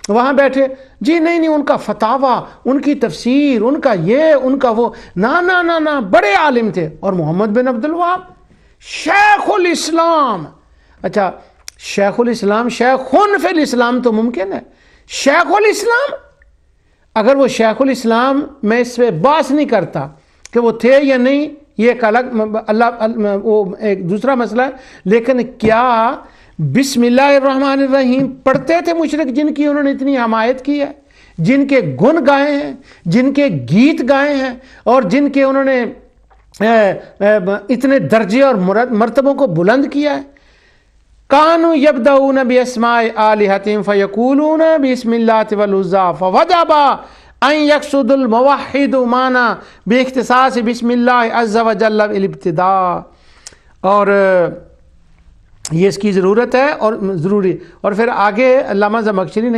वहाँ बैठे जी नहीं नहीं उनका फतावा, उनकी तफसीर, उनका ये उनका वो, ना ना ना ना, बड़े आलिम थे। और मोहम्मद बिन अब्दुल वहाब शेखुल इस्लाम। अच्छा, शेखुल इस्लाम, शेखुन फिल इस्लाम तो मुमकिन है, शेखुल इस्लाम, अगर वो शेखुल इस्लाम, मैं इस पर बात नहीं करता कि वो थे या नहीं, ये एक अलग अल्लाह वो एक दूसरा मसला है, लेकिन क्या बिस्मिल्लाहिर्रहमानिर्रहीम पढ़ते थे मुशरिक जिनकी उन्होंने इतनी हमायत की है, जिनके गुण गाए हैं, जिनके गीत गाए हैं, और जिनके उन्होंने इतने दर्जे और मर्तबों को बुलंद किया है। कानू यब्दऊन बिस्माइ आलिहतिहिम फयकूलून बिस्मिल्लाहि वल उज़्ज़ा फवजबा अन यक़सुदुल मुवहिदु माना बिइख्तिसास बिस्मिल्लाहि अज़्ज़ा व जल्ल बिल इब्तिदा। और ये इसकी ज़रूरत है और ज़रूरी। और फिर आगे अल्लामा ज़मख़शरी ने